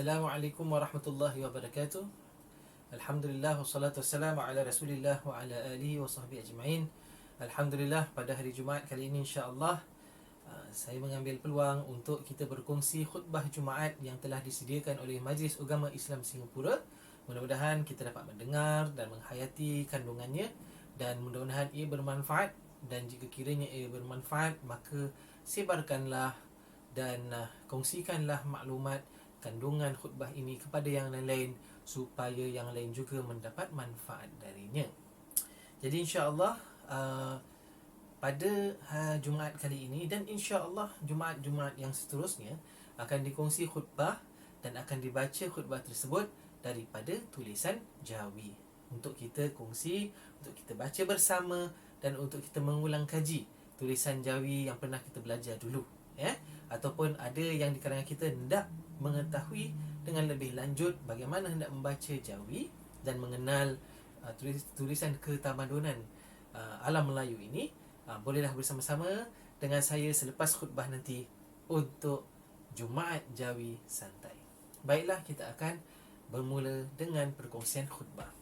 Assalamualaikum warahmatullahi wabarakatuh. Alhamdulillah wassalatu wassalamu ala Rasulillah wa ala alihi wa sahbihi ajma'in. Alhamdulillah, pada hari Jumaat kali ini insya-Allah saya mengambil peluang untuk kita berkongsi khutbah Jumaat yang telah disediakan oleh Majlis Ugama Islam Singapura. Mudah-mudahan kita dapat mendengar dan menghayati kandungannya dan mudah-mudahan ia bermanfaat, dan jika kiranya ia bermanfaat maka sebarkanlah dan kongsikanlah maklumat kandungan khutbah ini kepada yang lain supaya yang lain juga mendapat manfaat darinya. Jadi insya-Allah pada Jumaat kali ini dan insya-Allah Jumaat-Jumaat yang seterusnya akan dikongsi khutbah dan akan dibaca khutbah tersebut daripada tulisan Jawi untuk kita kongsi, untuk kita baca bersama dan untuk kita mengulang kaji tulisan Jawi yang pernah kita belajar dulu, ya. Ataupun ada yang di kalangan kita hendak mengetahui dengan lebih lanjut bagaimana hendak membaca Jawi dan mengenal tulisan ketamadunan alam Melayu ini, bolehlah bersama-sama dengan saya selepas khutbah nanti untuk Jumaat Jawi Santai. Baiklah, kita akan bermula dengan perkongsian khutbah.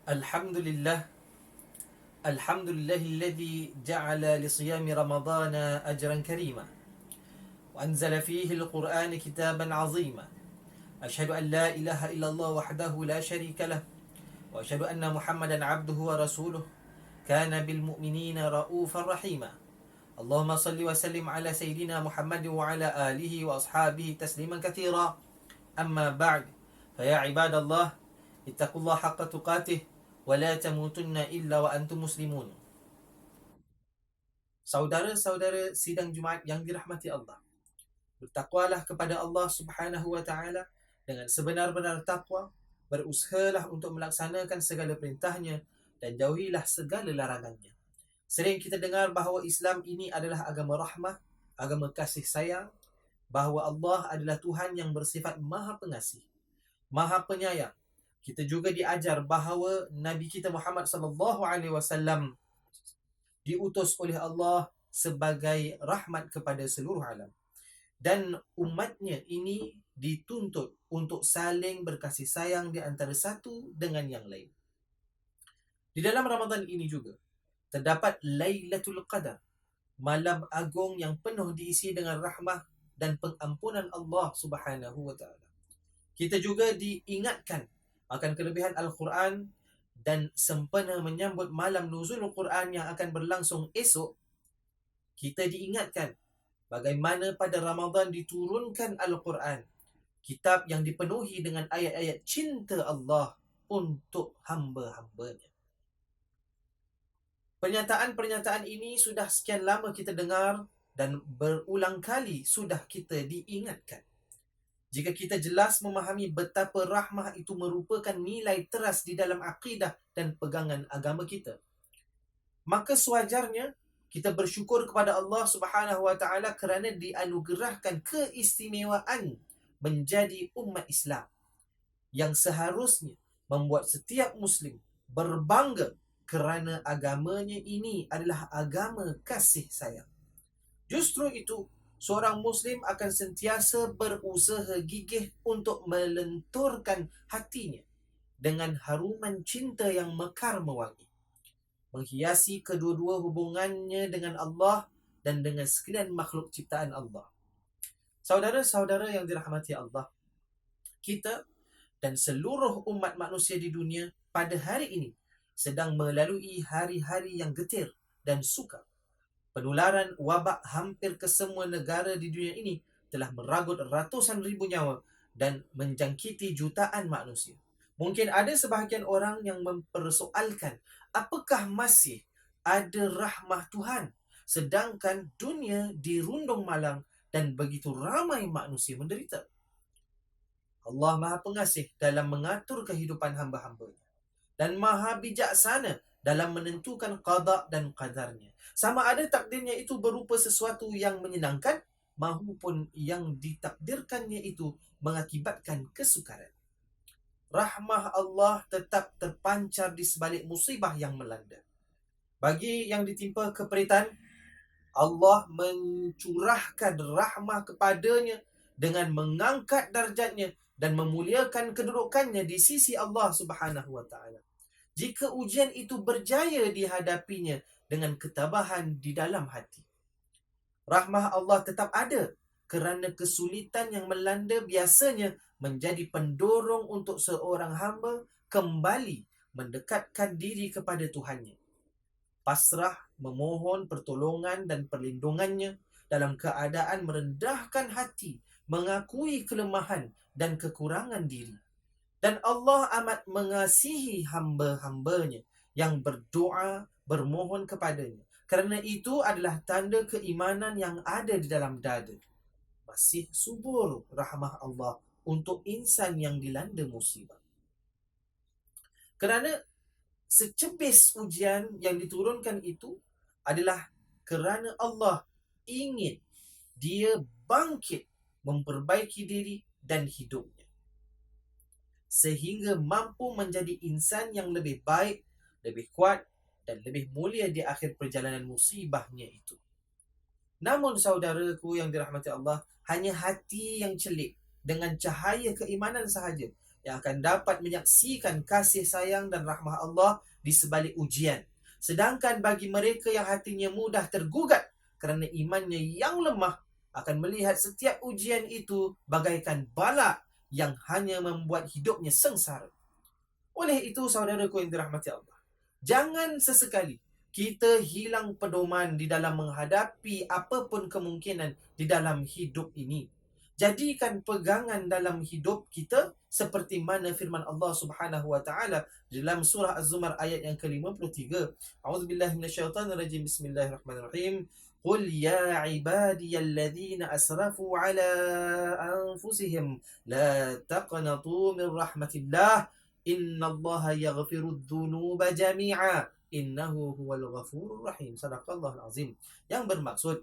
Alhamdulillah, alhamdulillahilladzi ja'ala li siyami ramadana ajran karima wa anzala fihi al-Qur'ana kitaban 'azima. Asyhadu an la ilaha illallah wahdahu la syarika lah wa asyhadu anna Muhammadan 'abduhu wa rasuluh kana bil mu'minina raufan rahima. Allahumma salli wa sallim ala sayyidina Muhammad wa ala alihi wa ashabihi tasliman katsira. Amma ba'd, fa ya ibadallah ittaqullaha haqqa tuqatih wa la tamutunna illa wa antum muslimun. Saudara-saudara sidang Jumaat yang dirahmati Allah, bertakwalah kepada Allah Subhanahu wa taala dengan sebenar-benar takwa, berusahalah untuk melaksanakan segala perintahnya dan jauhilah segala larangannya. Sering kita dengar bahawa Islam ini adalah agama rahmah, agama kasih sayang, bahawa Allah adalah Tuhan yang bersifat Maha Pengasih, Maha Penyayang. Kita juga diajar bahawa Nabi kita Muhammad sallallahu alaihi wasallam diutus oleh Allah sebagai rahmat kepada seluruh alam. Dan umatnya ini dituntut untuk saling berkasih sayang di antara satu dengan yang lain. Di dalam Ramadan ini juga terdapat Lailatul Qadar, malam agung yang penuh diisi dengan rahmah dan pengampunan Allah Subhanahu wa taala. Kita juga diingatkan akan kelebihan Al-Quran dan sempena menyambut malam nuzulul Quran yang akan berlangsung esok. Kita diingatkan bagaimana pada Ramadan diturunkan Al-Quran, kitab yang dipenuhi dengan ayat-ayat cinta Allah untuk hamba-hambanya. Pernyataan-pernyataan ini sudah sekian lama kita dengar dan berulang kali sudah kita diingatkan. Jika kita jelas memahami betapa rahmah itu merupakan nilai teras di dalam akidah dan pegangan agama kita, maka sewajarnya kita bersyukur kepada Allah Subhanahu wa taala kerana dianugerahkan keistimewaan menjadi umat Islam yang seharusnya membuat setiap muslim berbangga kerana agamanya ini adalah agama kasih sayang. Justru itu, seorang muslim akan sentiasa berusaha gigih untuk melenturkan hatinya dengan haruman cinta yang mekar mewangi, menghiasi kedua-dua hubungannya dengan Allah dan dengan sekalian makhluk ciptaan Allah. Saudara-saudara yang dirahmati Allah, kita dan seluruh umat manusia di dunia pada hari ini sedang melalui hari-hari yang getir dan sukar. Penularan wabak hampir ke semua negara di dunia ini telah meragut ratusan ribu nyawa dan menjangkiti jutaan manusia. Mungkin ada sebahagian orang yang mempersoalkan apakah masih ada rahmah Tuhan sedangkan dunia dirundung malang dan begitu ramai manusia menderita. Allah Maha Pengasih dalam mengatur kehidupan hamba-hambanya dan Maha Bijaksana dalam menentukan qada dan qadarnya. Sama ada takdirnya itu berupa sesuatu yang menyenangkan maupun yang ditakdirkannya itu mengakibatkan kesukaran. Rahmah Allah tetap terpancar di sebalik musibah yang melanda. Bagi yang ditimpa keperitan, Allah mencurahkan rahmah kepadanya dengan mengangkat darjatnya dan memuliakan kedudukannya di sisi Allah Subhanahu wa taala. Jika ujian itu berjaya dihadapinya dengan ketabahan di dalam hati, rahmah Allah tetap ada, kerana kesulitan yang melanda biasanya menjadi pendorong untuk seorang hamba kembali mendekatkan diri kepada Tuhannya, pasrah memohon pertolongan dan perlindungannya dalam keadaan merendahkan hati, mengakui kelemahan dan kekurangan diri. Dan Allah amat mengasihi hamba-hambanya yang berdoa, bermohon kepadanya. Kerana itu adalah tanda keimanan yang ada di dalam dada. Masih subur rahmah Allah untuk insan yang dilanda musibah. Kerana secebis ujian yang diturunkan itu adalah kerana Allah ingin dia bangkit, memperbaiki diri dan hidupnya, sehingga mampu menjadi insan yang lebih baik, lebih kuat dan lebih mulia di akhir perjalanan musibahnya itu. Namun saudaraku yang dirahmati Allah, hanya hati yang celik dengan cahaya keimanan sahaja yang akan dapat menyaksikan kasih sayang dan rahmah Allah di sebalik ujian. Sedangkan bagi mereka yang hatinya mudah tergugat kerana imannya yang lemah, akan melihat setiap ujian itu bagaikan bala yang hanya membuat hidupnya sengsara. Oleh itu, saudaraku yang dirahmati Allah, jangan sesekali kita hilang pedoman di dalam menghadapi apapun kemungkinan di dalam hidup ini. Jadikan pegangan dalam hidup kita seperti mana firman Allah Subhanahu wa taala dalam surah Az-Zumar ayat yang ke-53. A'udzubillahi minasyaitonirrajim. Bismillahirrahmanirrahim. Qul ya ibadiyalladzina asrafu ala anfusihim la taqnatu min rahmatillah innallaha yaghfirudz dzunuba jami'a innahu huwal ghafurur rahim. Sadaqallahul azim. Yang bermaksud,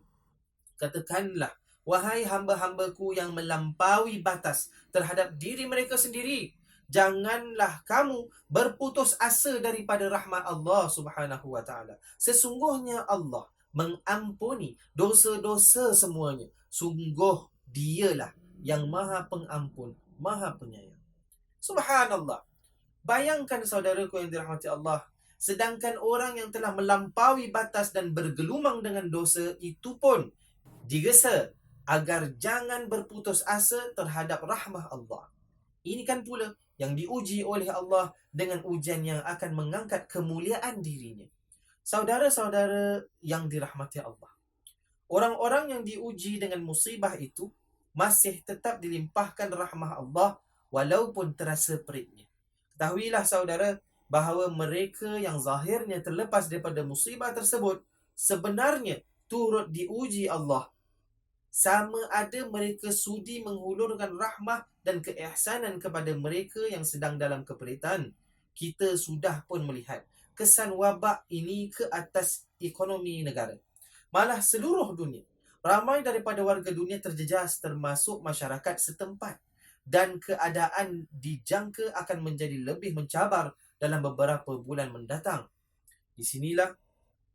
katakanlah, wahai hamba-hambaku yang melampaui batas terhadap diri mereka sendiri, janganlah kamu berputus asa daripada rahmat Allah Subhanahu wa taala. Sesungguhnya Allah mengampuni dosa-dosa semuanya. Sungguh Dialah yang Maha Pengampun, Maha Penyayang. Subhanallah. Bayangkan saudaraku yang dirahmati Allah, sedangkan orang yang telah melampaui batas dan bergelumang dengan dosa itu pun digesa agar jangan berputus asa terhadap rahmah Allah. Ini kan pula yang diuji oleh Allah dengan ujian yang akan mengangkat kemuliaan dirinya. Saudara-saudara yang dirahmati Allah, orang-orang yang diuji dengan musibah itu masih tetap dilimpahkan rahmah Allah walaupun terasa peritnya. Ketahuilah saudara, bahawa mereka yang zahirnya terlepas daripada musibah tersebut sebenarnya turut diuji Allah. Sama ada mereka sudi menghulurkan rahmah dan keihsanan kepada mereka yang sedang dalam keperitan. Kita sudah pun melihat kesan wabak ini ke atas ekonomi negara. Malah seluruh dunia, ramai daripada warga dunia terjejas termasuk masyarakat setempat. Dan keadaan dijangka akan menjadi lebih mencabar dalam beberapa bulan mendatang. Di sinilah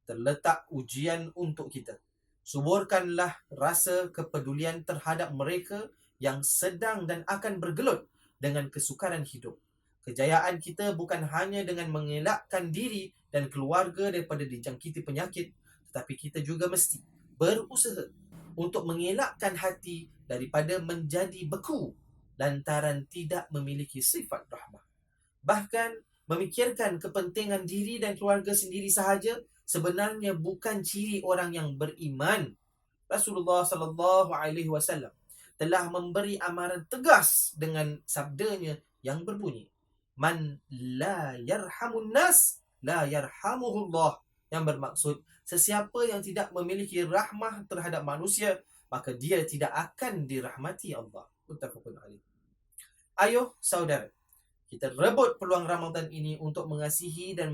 terletak ujian untuk kita. Suburkanlah rasa kepedulian terhadap mereka yang sedang dan akan bergelut dengan kesukaran hidup. Kejayaan kita bukan hanya dengan mengelakkan diri dan keluarga daripada dijangkiti penyakit, tetapi kita juga mesti berusaha untuk mengelakkan hati daripada menjadi beku lantaran tidak memiliki sifat rahmah. Bahkan memikirkan kepentingan diri dan keluarga sendiri sahaja sebenarnya bukan ciri orang yang beriman. Rasulullah sallallahu alaihi wasallam telah memberi amaran tegas dengan sabdanya yang berbunyi, "Man la yarhamun nas, la yarhamuhullah." Yang bermaksud, sesiapa yang tidak memiliki rahmah terhadap manusia, maka dia tidak akan dirahmati Allah. Muttafaqun alaih. Ayuh saudara, kita rebut peluang Ramadan ini untuk mengasihi dan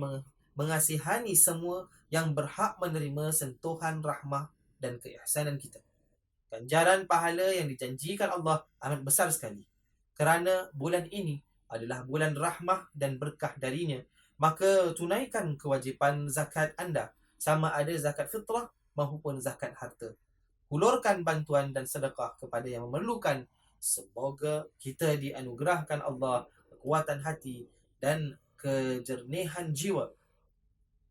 mengasihani semua yang berhak menerima sentuhan rahmah dan keihsanan kita. Ganjaran pahala yang dijanjikan Allah amat besar sekali. Kerana bulan ini adalah bulan rahmah dan berkah darinya, maka tunaikan kewajipan zakat anda, sama ada zakat fitrah maupun zakat harta. Hulurkan bantuan dan sedekah kepada yang memerlukan. Semoga kita dianugerahkan Allah kekuatan hati dan kejernihan jiwa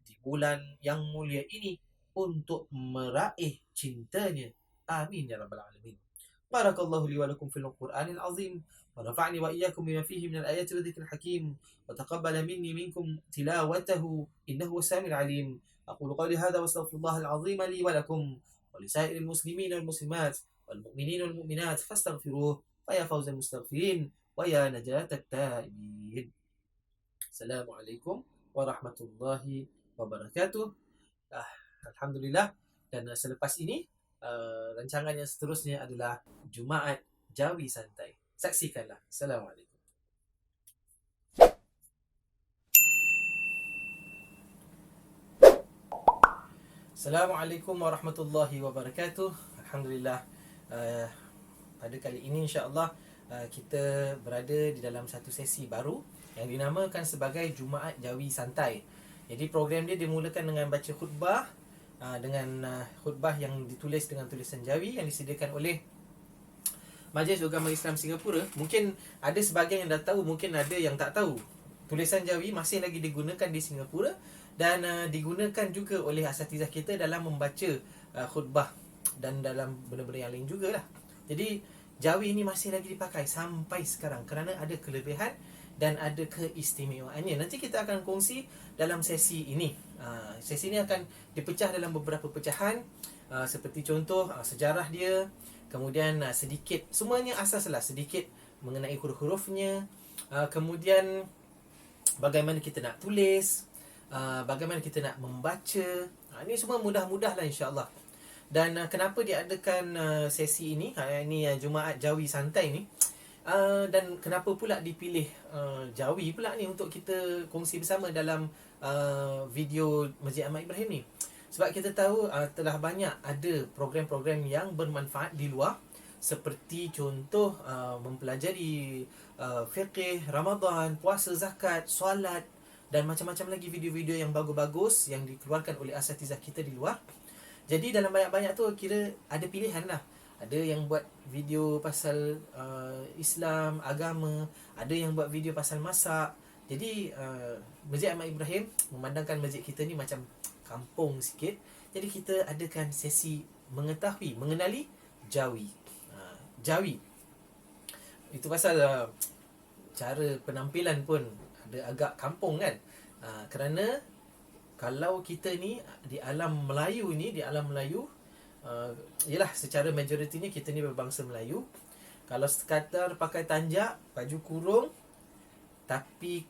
di bulan yang mulia ini untuk meraih cintanya. Amin ya rabbal alamin. Barakallahu li wa lakum fil Qur'anil azim wa nafa'ni wa iyyakum bima fihi min al-ayati wa dhikril hakim wa taqabbala minni minkum tilawatahu innahu was-sami'ul alim. Aqulu qawli hadha wa astaghfirullahal azim li wa lakum wa li sa'iril muslimin wal muslimat wal mu'minin wal mu'minat fastaghfiruhu fa ya fawzal mustaghfirin wa ya najatat taibin. Assalamualaikum warahmatullahi wabarakatuh. Alhamdulillah. Dan selepas ini rancangan yang seterusnya adalah Jumaat Jawi Santai. Saksikanlah. Assalamualaikum. Assalamualaikum warahmatullahi wabarakatuh. Alhamdulillah. Pada kali ini insya-Allah kita berada di dalam satu sesi baru yang dinamakan sebagai Jumaat Jawi Santai. Jadi program dia dimulakan dengan baca khutbah, dengan khutbah yang ditulis dengan tulisan Jawi yang disediakan oleh Majlis Agama Islam Singapura. Mungkin ada sebahagian yang dah tahu, mungkin ada yang tak tahu. Tulisan Jawi masih lagi digunakan di Singapura dan digunakan juga oleh asatizah kita dalam membaca khutbah dan dalam benda-benda yang lain jugalah. Jadi Jawi ini masih lagi dipakai sampai sekarang kerana ada kelebihan dan ada keistimewaannya. Nanti kita akan kongsi dalam sesi ini. Sesi ini akan dipecah dalam beberapa pecahan, seperti contoh sejarah dia, kemudian sedikit, semuanya asaslah sedikit mengenai huruf-hurufnya, kemudian bagaimana kita nak tulis, bagaimana kita nak membaca. Ini semua mudah-mudah lah insya-Allah. Dan kenapa diadakan sesi ini, ini Jumaat Jawi Santai ni, dan kenapa pula dipilih Jawi pula ni untuk kita kongsi bersama dalam video Masjid Ahmad Ibrahim ni. Sebab kita tahu telah banyak ada program-program yang bermanfaat di luar, seperti contoh mempelajari fiqh, Ramadan, puasa, zakat, solat dan macam-macam lagi video-video yang bagus-bagus yang dikeluarkan oleh asatizah kita di luar. Jadi dalam banyak-banyak tu kira ada pilihan lah. Ada yang buat video pasal Islam, agama, ada yang buat video pasal masak. Jadi Masjid Ahmad Ibrahim memandangkan masjid kita ni macam kampung sikit. Jadi kita adakan sesi mengetahui, mengenali Jawi. Jawi. Itu pasal cara penampilan pun ada agak kampung kan. Kerana kalau kita ni di alam Melayu ni, yelah secara majoritinya kita ni berbangsa Melayu. Kalau sekadar pakai tanjak, baju kurung, tapi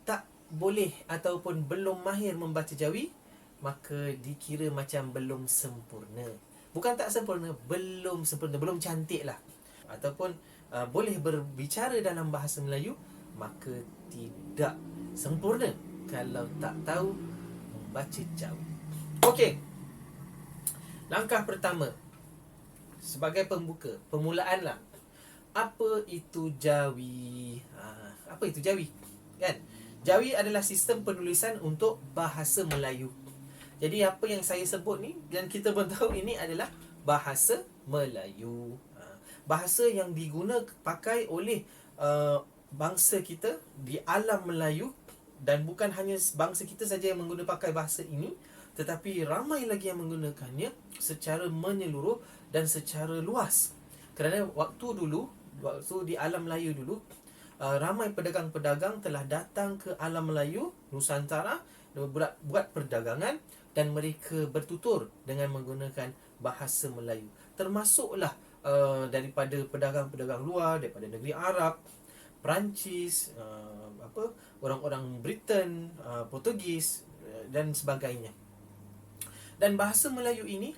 tak boleh ataupun belum mahir membaca Jawi, maka dikira macam belum sempurna. Bukan tak sempurna, belum sempurna, belum cantik lah. Ataupun boleh berbicara dalam bahasa Melayu, maka tidak sempurna kalau tak tahu membaca Jawi. Okey. Langkah pertama, sebagai pembuka, permulaan lah. Apa itu Jawi? Apa itu Jawi? Kan? Jawi adalah sistem penulisan untuk bahasa Melayu. Jadi apa yang saya sebut ni, dan kita pun tahu ini adalah bahasa Melayu. Bahasa yang pakai oleh bangsa kita di alam Melayu. Dan bukan hanya bangsa kita saja yang pakai bahasa ini, tetapi ramai lagi yang menggunakannya secara menyeluruh dan secara luas. Kerana waktu di alam Melayu dulu, ramai pedagang-pedagang telah datang ke alam Melayu, Nusantara, buat perdagangan, dan mereka bertutur dengan menggunakan bahasa Melayu. Termasuklah daripada pedagang-pedagang luar, daripada negeri Arab, Perancis, orang-orang Britain, Portugis dan sebagainya. Dan bahasa Melayu ini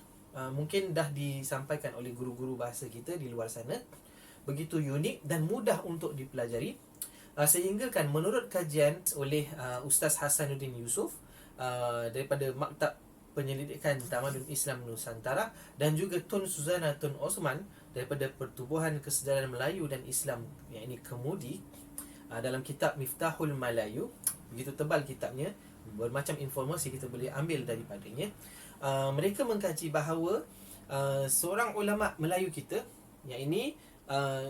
mungkin dah disampaikan oleh guru-guru bahasa kita di luar sana, begitu unik dan mudah untuk dipelajari, sehingga kan menurut kajian oleh Ustaz Hasanuddin Yusof daripada Maktab Penyelidikan Tamadun Islam Nusantara, dan juga Tun Suzana Tun Osman daripada Pertubuhan Kesedaran Melayu dan Islam, yang ini Kemudi, dalam kitab Miftahul Melayu, begitu tebal kitabnya, bermacam informasi kita boleh ambil daripadanya. mereka mengkaji bahawa seorang ulama Melayu kita, yang ini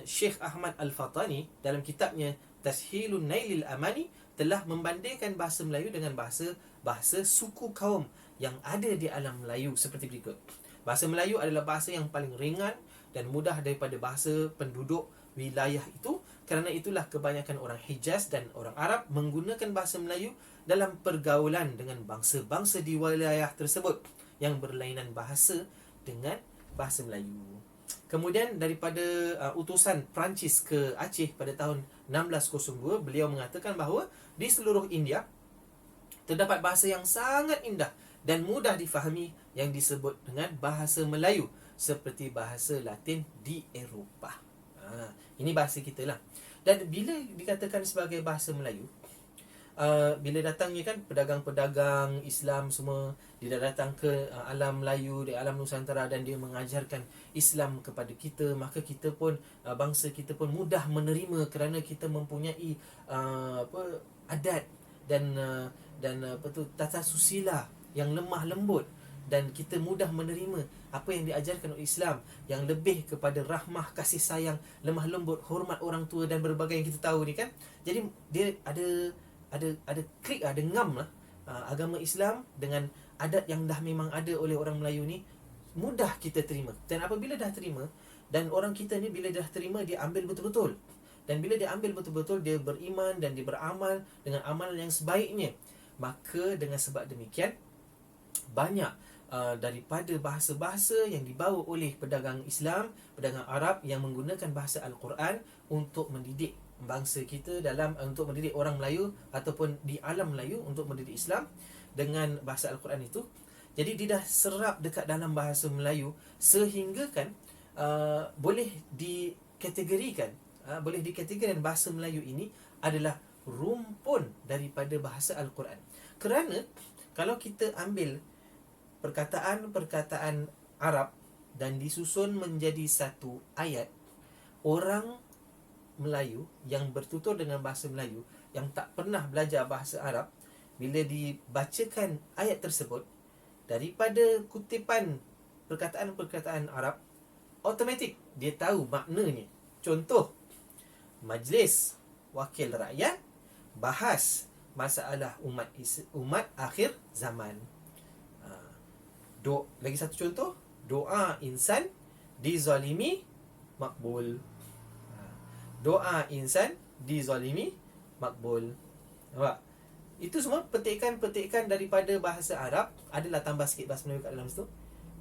Syekh Ahmad Al-Fatani dalam kitabnya Tashilun Nailil Amani telah membandingkan bahasa Melayu dengan bahasa suku kaum yang ada di alam Melayu seperti berikut. Bahasa Melayu adalah bahasa yang paling ringan dan mudah daripada bahasa penduduk wilayah itu. Kerana itulah kebanyakan orang Hijaz dan orang Arab menggunakan bahasa Melayu dalam pergaulan dengan bangsa-bangsa di wilayah tersebut yang berlainan bahasa dengan bahasa Melayu. Kemudian daripada utusan Perancis ke Aceh pada tahun 1602, beliau mengatakan bahawa di seluruh India terdapat bahasa yang sangat indah dan mudah difahami yang disebut dengan bahasa Melayu, seperti bahasa Latin di Eropah. Ini bahasa kita lah. Dan bila dikatakan sebagai bahasa Melayu, bila datangnya kan pedagang-pedagang Islam semua, dia datang ke alam Melayu, di alam Nusantara, dan dia mengajarkan Islam kepada kita, maka kita pun, bangsa kita pun mudah menerima kerana kita mempunyai adat dan tata susila yang lemah lembut, dan kita mudah menerima apa yang diajarkan oleh Islam yang lebih kepada rahmah, kasih sayang, lemah lembut, hormat orang tua dan berbagai yang kita tahu ni kan. Jadi dia ada klik, ada ngam lah, agama Islam dengan adat yang dah memang ada oleh orang Melayu ni mudah kita terima. Dan apabila dah terima, dan orang kita ni bila dah terima, dia ambil betul-betul. Dan bila dia ambil betul-betul, dia beriman dan dia beramal dengan amalan yang sebaiknya. Maka dengan sebab demikian, banyak daripada bahasa-bahasa yang dibawa oleh pedagang Islam, pedagang Arab yang menggunakan bahasa Al-Quran untuk mendidik bangsa kita, dalam untuk mendidik orang Melayu ataupun di alam Melayu untuk mendidik Islam dengan bahasa Al-Quran itu. Jadi dia dah serap dekat dalam bahasa Melayu sehingga kan boleh dikategorikan bahasa Melayu ini adalah rumpun daripada bahasa Al-Quran. Kerana kalau kita ambil perkataan-perkataan Arab dan disusun menjadi satu ayat, orang Melayu yang bertutur dengan bahasa Melayu, yang tak pernah belajar bahasa Arab, bila dibacakan ayat tersebut daripada kutipan perkataan-perkataan Arab, automatik dia tahu maknanya. Contoh, majlis wakil rakyat bahas masalah umat akhir zaman. Lagi satu contoh, doa insan dizalimi makbul. Doa insan dizalimi makbul. Nampak? Itu semua petikan-petikan daripada bahasa Arab. Adalah tambah sikit bahasa Melayu kat dalam situ,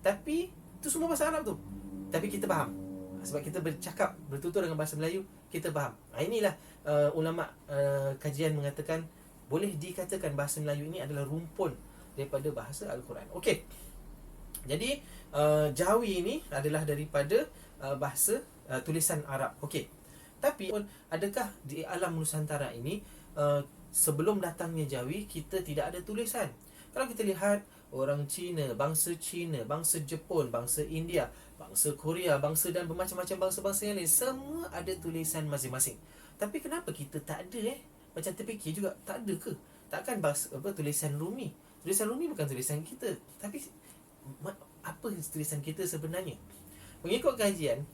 tapi itu semua bahasa Arab tu, tapi kita faham sebab kita bertutur dengan bahasa Melayu, kita faham. Inilah ulama kajian mengatakan boleh dikatakan bahasa Melayu ini adalah rumpun daripada bahasa Al-Quran. Okey. Jadi Jawi ini adalah daripada bahasa tulisan Arab. Okey. Tapi adakah di alam Nusantara ini sebelum datangnya Jawi kita tidak ada tulisan? Kalau kita lihat orang Cina, bangsa Jepun, bangsa India, bangsa Korea, bangsa dan bermacam-macam bangsa-bangsa yang lain, semua ada tulisan masing-masing. Tapi kenapa kita tak ada? Macam terfikir juga, tak ada ke? Takkan tulisan Rumi? Tulisan Rumi bukan tulisan kita. Tapi apa tulisan kita sebenarnya? Mengikut kajian,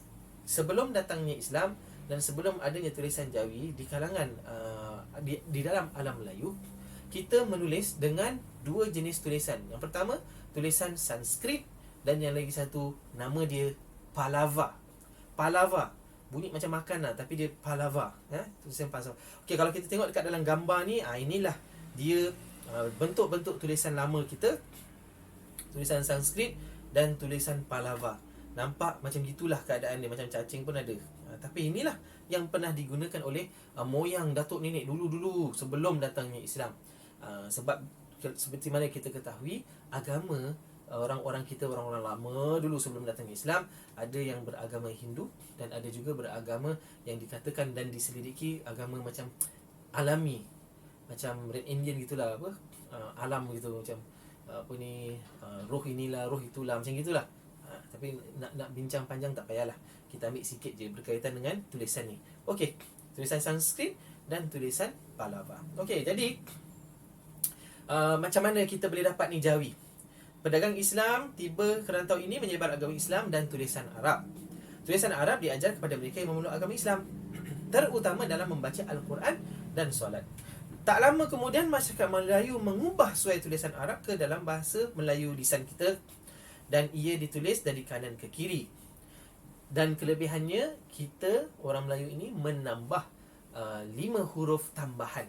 sebelum datangnya Islam dan sebelum adanya tulisan Jawi di kalangan di dalam alam Melayu, kita menulis dengan dua jenis tulisan. Yang pertama, tulisan Sanskrit, dan yang lagi satu nama dia Palava. Palava bunyi macam makan lah, tapi dia Palava, tulisan Palava. Okey, kalau kita tengok dekat dalam gambar ni, inilah dia bentuk-bentuk tulisan lama kita, tulisan Sanskrit dan tulisan Palava. Nampak macam gitulah keadaan dia, macam cacing pun ada. Tapi inilah yang pernah digunakan oleh moyang datuk nenek dulu-dulu sebelum datangnya Islam. Sebab seperti mana kita ketahui, agama orang-orang kita, orang-orang lama dulu sebelum datangnya Islam, ada yang beragama Hindu dan ada juga beragama yang dikatakan dan diselidiki agama macam alami, macam Red Indian gitulah, alam gitu, macam roh inilah, roh itulah, macam gitulah. Tapi nak bincang panjang tak payahlah, kita ambil sikit je berkaitan dengan tulisan ni. Okey, tulisan Sanskrit dan tulisan Palava. Okey, jadi macam mana kita boleh dapat ni Jawi? Pedagang Islam tiba ke rantau ini menyebar agama Islam dan tulisan Arab. Tulisan Arab diajar kepada mereka yang memeluk agama Islam, terutama dalam membaca Al-Quran dan solat. Tak lama kemudian masyarakat Melayu mengubah suai tulisan Arab ke dalam bahasa Melayu lisan kita, dan ia ditulis dari kanan ke kiri. Dan kelebihannya, kita orang Melayu ini menambah 5 huruf tambahan.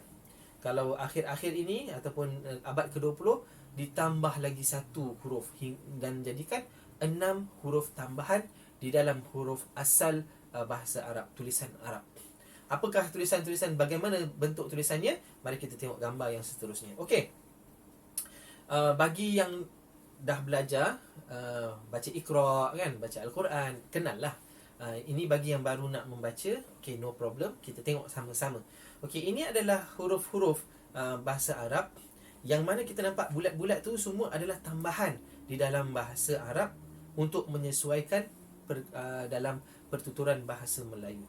Kalau akhir-akhir ini ataupun abad ke-20 ditambah lagi 1 huruf dan jadikan 6 huruf tambahan di dalam huruf asal bahasa Arab, tulisan Arab. Apakah tulisan-tulisan, bagaimana bentuk tulisannya? Mari kita tengok gambar yang seterusnya. Okey. Bagi yang dah belajar baca Iqra kan, baca Al-Quran, kenal lah. Ini bagi yang baru nak membaca, okey, no problem, kita tengok sama-sama. Okey, ini adalah huruf-huruf bahasa Arab yang mana kita nampak bulat-bulat tu semua adalah tambahan di dalam bahasa Arab untuk menyesuaikan dalam pertuturan bahasa Melayu.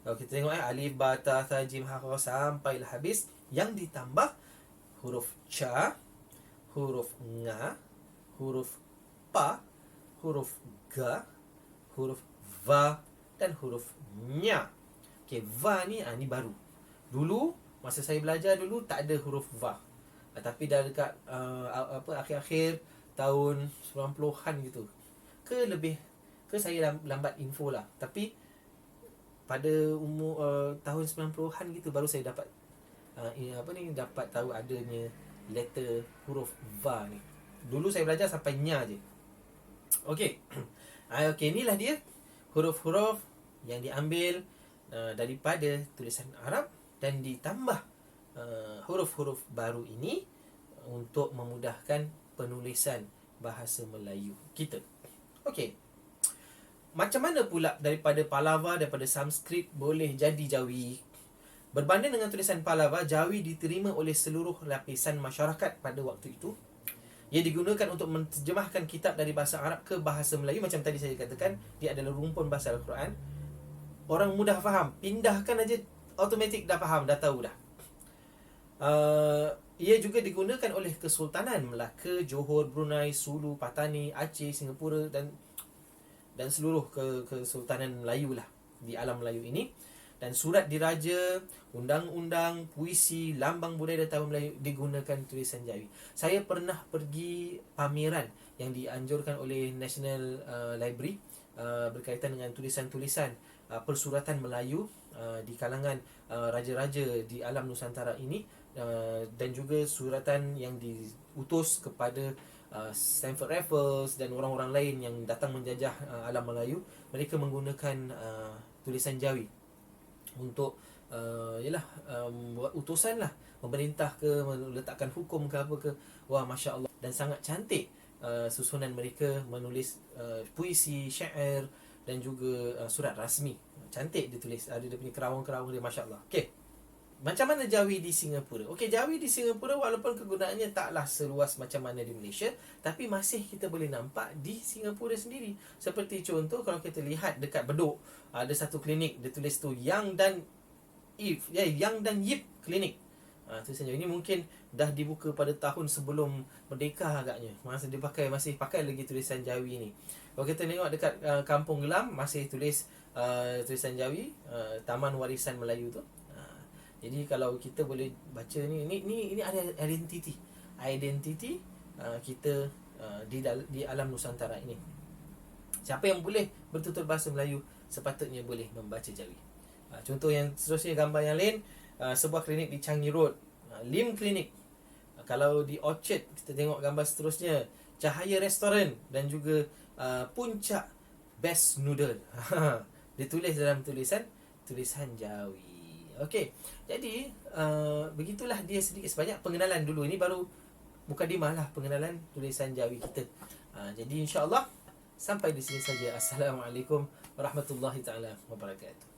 Kalau kita tengok alif, ba, ta, tha, jim, ha, kha sampailah habis, yang ditambah huruf cha, huruf nga, huruf pa, huruf ga, huruf va dan huruf nya. Okey, va ni ni baru. Dulu masa saya belajar dulu tak ada huruf va. Tapi dah dekat akhir-akhir tahun 90-an gitu. Ke saya lambat info lah. Tapi pada umur tahun 90-an gitu baru saya dapat dapat tahu adanya letter huruf va ni. Dulu saya belajar sampai nya je. Okey. Okey, inilah dia huruf-huruf yang diambil daripada tulisan Arab dan ditambah huruf-huruf baru ini untuk memudahkan penulisan bahasa Melayu kita. Okey. Macam mana pula daripada Palava, daripada Sanskrit boleh jadi Jawi? Berbanding dengan tulisan Palava, Jawi diterima oleh seluruh lapisan masyarakat pada waktu itu. Ia digunakan untuk menterjemahkan kitab dari bahasa Arab ke bahasa Melayu. Macam tadi saya katakan, dia adalah rumpun bahasa Al-Quran. Orang mudah faham, pindahkan aja automatik dah faham, dah tahu dah. Ia juga digunakan oleh Kesultanan Melaka, Johor, Brunei, Sulu, Patani, Aceh, Singapura dan seluruh Kesultanan Melayu lah di alam Melayu ini. Dan surat diraja, undang-undang, puisi, lambang budaya dan tahu Melayu digunakan tulisan Jawi. Saya pernah pergi pameran yang dianjurkan oleh National Library berkaitan dengan tulisan-tulisan persuratan Melayu di kalangan raja-raja di alam Nusantara ini, dan juga suratan yang diutus kepada Stamford Raffles dan orang-orang lain yang datang menjajah alam Melayu. Mereka menggunakan tulisan Jawi untuk buat utusan lah, memerintah ke, meletakkan hukum ke apa ke. Wah, Masya Allah. Dan sangat cantik susunan mereka menulis puisi, syair dan juga surat rasmi. Cantik ditulis, ada dia punya kerawang-kerawang dia, Masya Allah. Okay, macam mana Jawi di Singapura? Okey, Jawi di Singapura walaupun kegunaannya taklah seluas macam mana di Malaysia, tapi masih kita boleh nampak di Singapura sendiri. Seperti contoh, kalau kita lihat dekat Bedok, ada satu klinik, dia tulis tu Yang dan Yip Klinik. Tulisan Jawi ni mungkin dah dibuka pada tahun sebelum merdeka agaknya. Masa dia masih pakai lagi tulisan Jawi ni. Kalau kita tengok dekat Kampung Gelam, masih tulis tulisan Jawi, Taman Warisan Melayu tu. Jadi kalau kita boleh baca ini ada identiti kita di alam Nusantara ini. Siapa yang boleh bertutur bahasa Melayu sepatutnya boleh membaca Jawi. Contoh yang seterusnya, gambar yang lain, sebuah klinik di Changi Road, Lim Klinik. Kalau di Orchard, kita tengok gambar seterusnya, Cahaya Restoran dan juga Puncak Best Noodle. Ditulis dalam tulisan Jawi. Okey, jadi begitulah dia sedikit sebanyak pengenalan dulu. Ini baru mukadimah lah pengenalan tulisan Jawi kita. Jadi insya-Allah sampai di sini saja. Assalamualaikum warahmatullahi taala wabarakatuh.